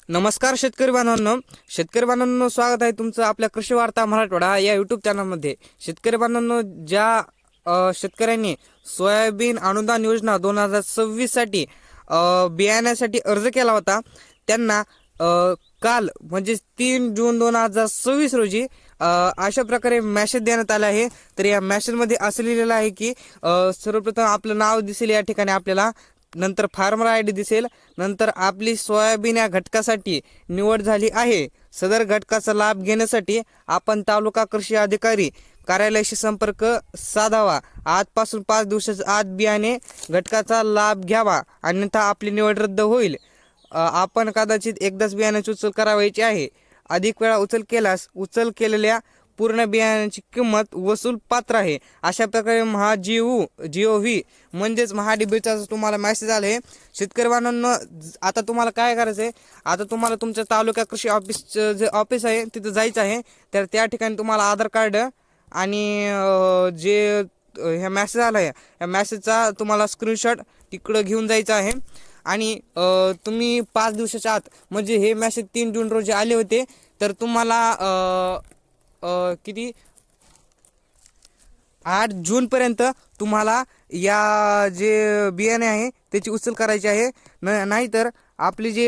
नमस्कार शेतकरी बांधवांनो स्वागत आहे तुमचं आपल्या कृषी वार्ता मराठवाडा या यूट्यूब चॅनलमध्ये। शेतकरी बांधवांनो, ज्या शेतकऱ्यांनी सोयाबीन अनुदान योजना 2026 साठी बियाण्यासाठी अर्ज केला होता त्यांना काल म्हणजे 3 जून 2026 रोजी अशा प्रकारे मेसेज देण्यात आला आहे। तर या मेसेजमध्ये असं लिहिलेलं आहे की सर्वप्रथम आपलं नाव दिसेल या ठिकाणी आपल्याला, नंतर फार्मर आय डी दिसेल, नंतर आपली सोयाबीन या घटकासाठी निवड झाली आहे। सदर घटकाचा लाभ घेण्यासाठी आपण तालुका कृषी अधिकारी कार्यालयाशी संपर्क साधावा। आजपासून 5 दिवसाच्या आत बियाणे घटकाचा लाभ घ्यावा, अन्यथा आपली निवड रद्द होईल। आपण कदाचित एकदाच बियाण्याची उचल करावयाची आहे। अधिक वेळा उचल केलेल्या पूर्ण बियाण्याची किंमत वसूल पात्र आहे। अशा प्रकारे GOV म्हणजेच महाडीबीचा तुम्हाला मेसेज आला आहे। शेतकरी बांधवांनो, आता तुम्हाला काय करायचं आहे, आता तुम्हाला तुमच्या तालुका कृषी जे ऑफिस आहे तिथं जायचं आहे। तर त्या ठिकाणी तुम्हाला आधार कार्ड आणि जे ह्या मेसेज आला आहे या मेसेजचा तुम्हाला स्क्रीनशॉट तिकडं घेऊन जायचं आहे। आणि तुम्ही 5 दिवसाच्या आत, म्हणजे हे मेसेज 3 जून रोजी आले होते, तर तुम्हाला किती 8 जून पर्यंत तुम्हाला या जे बियाणे आहे त्याची उचल करायची आहे। नाहीतर आपली जी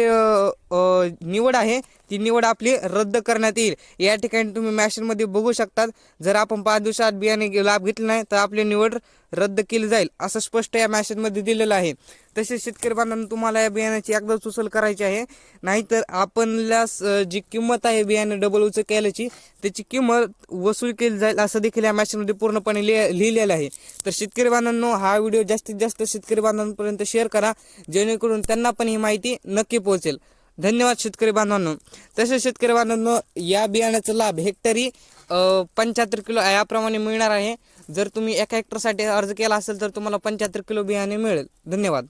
निवड आहे ती निवड आपली रद्द करण्यात येईल। या ठिकाणी तुम्ही मेसेजमध्ये बघू शकतात, जर आपण 5 दिवसात बियाणे लाभ घेतले नाही तर आपली निवड रद्द केली जाईल, असं स्पष्ट या मेसेजमध्ये दिलेलं आहे। तसेच शेतकरी बांधवांनो, तुम्हाला या बियाण्याची एकदाच उचल करायची आहे, नाहीतर आपणला जी किंमत आहे बियाणे डबल उचल केल्याची त्याची किंमत वसूल केली जाईल, असं देखील या मेसेजमध्ये पूर्णपणे लिहिलेलं आहे। तर शेतकरी बांधवांनो, हा व्हिडिओ जास्तीत जास्त शेतकरी बांधवांपर्यंत शेअर करा, जेणेकरून त्यांना पण ही माहिती नक्की पोहोचेल। धन्यवाद शेतकरी बांधवांनो। तसेच शेतकरी बांधवांनो, या बियाण्याचा लाभ हेक्टरी 75 किलो याप्रमाणे मिळणार आहे। जर तुम्ही एका हेक्टरसाठी अर्ज केला असेल तर तुम्हाला 75 किलो बियाणे मिळेल। धन्यवाद।